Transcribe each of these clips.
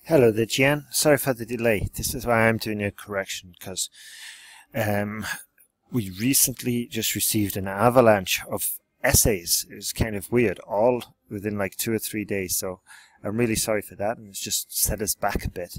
Hello there, Gian. Sorry for the delay. This is why I'm doing a correction, because we recently just received an avalanche of essays. It was kind of weird, all within like 2 or 3 days. So I'm really sorry for that, and it's just set us back a bit.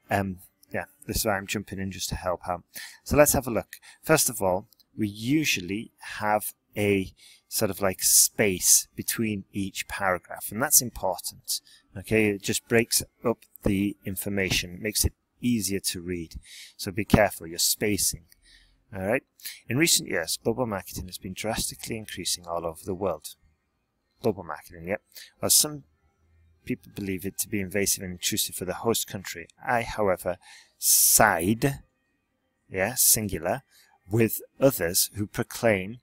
Yeah, this is why I'm jumping in just to help out. So let's have a look. First of all, we usually have a sort of like space between each paragraph, and that's important. Okay, it just breaks up the information, makes it easier to read. So be careful, your spacing. Alright, in recent years, global marketing has been drastically increasing all over the world. Global marketing, yep. While some people believe it to be invasive and intrusive for the host country, I, however, side, singular, with others who proclaim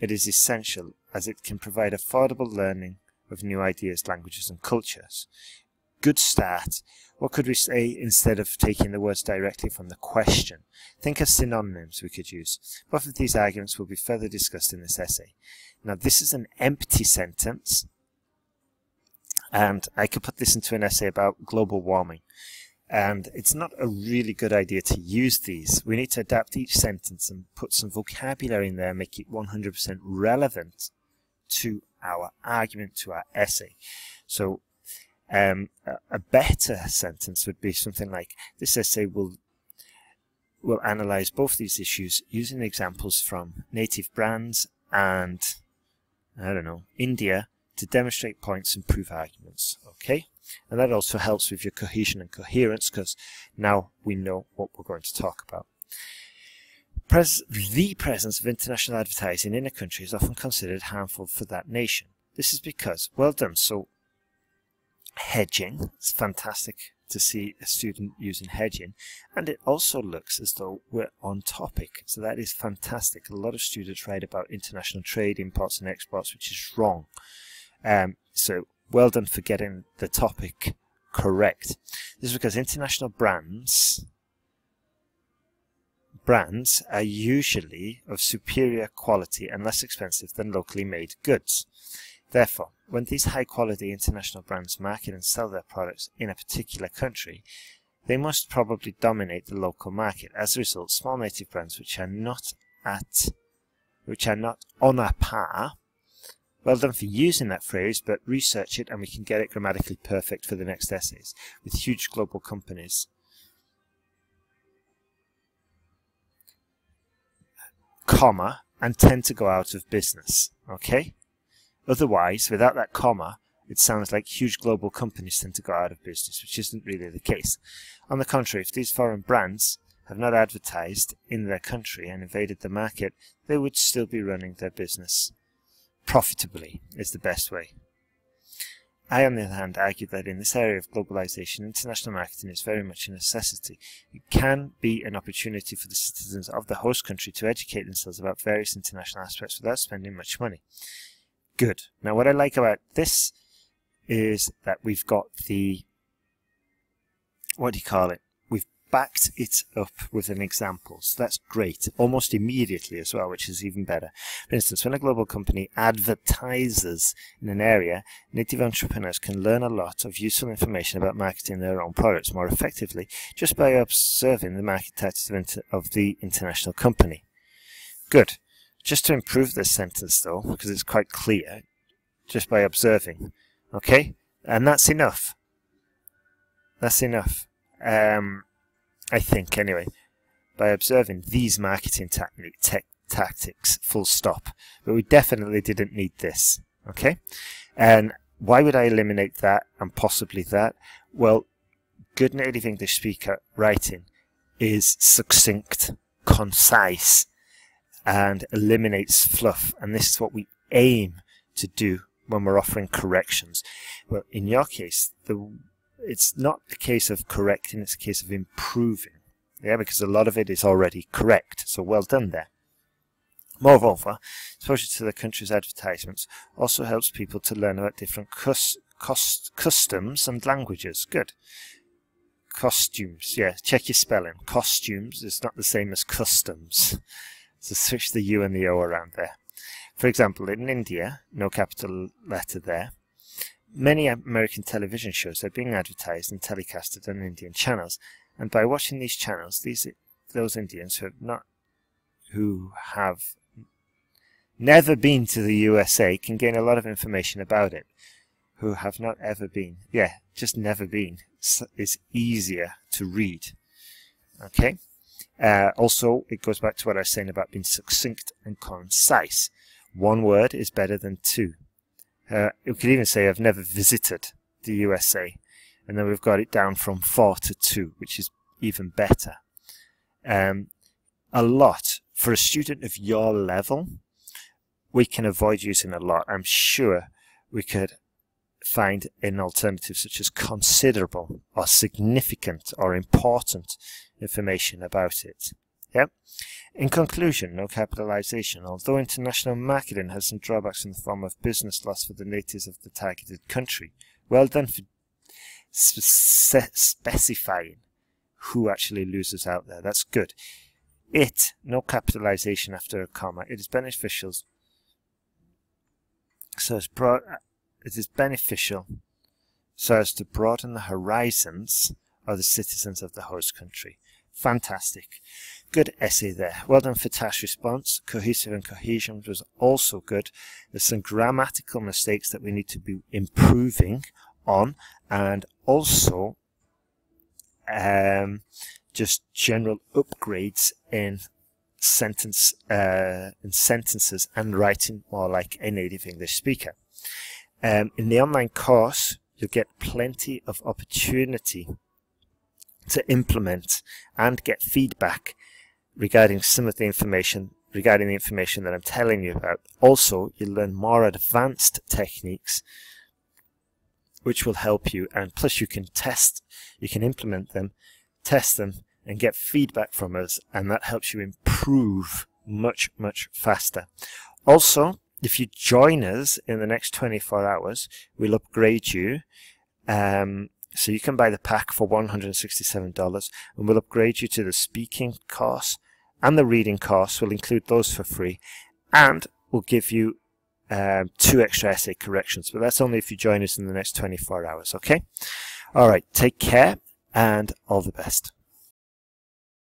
it is essential as it can provide affordable learning of new ideas, languages and cultures. Good start. What could we say instead of taking the words directly from the question? Think of synonyms we could use. Both of these arguments will be further discussed in this essay. Now this is an empty sentence, and I could put this into an essay about global warming. And it's not a really good idea to use these. We need to adapt each sentence and put some vocabulary in there, make it 100% relevant to our argument, to our essay. So a better sentence would be something like, this essay will analyze both these issues using examples from native brands and, I don't know, India to demonstrate points and prove arguments. Okay? And that also helps with your cohesion and coherence, because now we know what we're going to talk about. The presence of international advertising in a country is often considered harmful for that nation. This is because, well done, so hedging, it's fantastic to see a student using hedging, and it also looks as though we're on topic, so that is fantastic. A lot of students write about international trade, imports and exports, which is wrong. So well done for getting the topic correct. This is because international brands are usually of superior quality and less expensive than locally made goods. Therefore, when these high-quality international brands market and sell their products in a particular country, they must probably dominate the local market. As a result, small native brands which are not on a par. Well done for using that phrase, but research it and we can get it grammatically perfect for the next essays. With huge global companies, comma, and tend to go out of business. Okay? Otherwise, without that comma, it sounds like huge global companies tend to go out of business, which isn't really the case. On the contrary, if these foreign brands have not advertised in their country and invaded the market, they would still be running their business profitably, is the best way. I, on the other hand, argue that in this area of globalization, international marketing is very much a necessity. It can be an opportunity for the citizens of the host country to educate themselves about various international aspects without spending much money. Good. Now what I like about this is that we've got the, what do you call it? We've backed it up with an example. So that's great. Almost immediately as well, which is even better. For instance, when a global company advertises in an area, native entrepreneurs can learn a lot of useful information about marketing their own products more effectively just by observing the market tactics of the international company. Good. Just to improve this sentence though, because it's quite clear, just by observing. Okay? And that's enough. That's enough. I think, anyway. By observing these marketing tactics, full stop. But we definitely didn't need this. Okay? And why would I eliminate that and possibly that? Well, good native English speaker writing is succinct, concise, and eliminates fluff, and this is what we aim to do when we're offering corrections. Well, in your case, it's not a case of correcting, it's a case of improving, because a lot of it is already correct, so well done there. Moreover, exposure to the country's advertisements also helps people to learn about different customs and languages. Good. Costumes, check your spelling. Costumes is not the same as customs. So switch the U and the O around there. For example, in India, no capital letter there, many American television shows are being advertised and telecasted on Indian channels, and by watching these channels, those Indians who have never been to the USA can gain a lot of information about it. Who have not ever been, just never been, is easier to read. Okay. Also, it goes back to what I was saying about being succinct and concise. One word is better than two. You could even say I've never visited the USA, and then we've got it down from 4 to 2, which is even better. A lot. For a student of your level, we can avoid using a lot. I'm sure we could find an alternative such as considerable or significant or important information about it. Yep. In conclusion, no capitalization. Although international marketing has some drawbacks in the form of business loss for the natives of the targeted country, well done for specifying who actually loses out there. That's good. No capitalization after a comma. It is beneficial. It is beneficial so as to broaden the horizons of the citizens of the host country. Fantastic. Good essay there. Well done for task response. Cohesive and cohesion was also good. There's some grammatical mistakes that we need to be improving on, and also just general upgrades in sentences and writing more like a native English speaker. In the online course, you'll get plenty of opportunity to implement and get feedback regarding some of the information, that I'm telling you about. Also, you'll learn more advanced techniques which will help you, and plus you can implement them, test them, and get feedback from us, and that helps you improve much, much faster. Also, if you join us in the next 24 hours, we'll upgrade you. So you can buy the pack for $167, and we'll upgrade you to the speaking course and the reading course. We'll include those for free, and we'll give you 2 extra essay corrections, but that's only if you join us in the next 24 hours, okay? All right, take care, and all the best.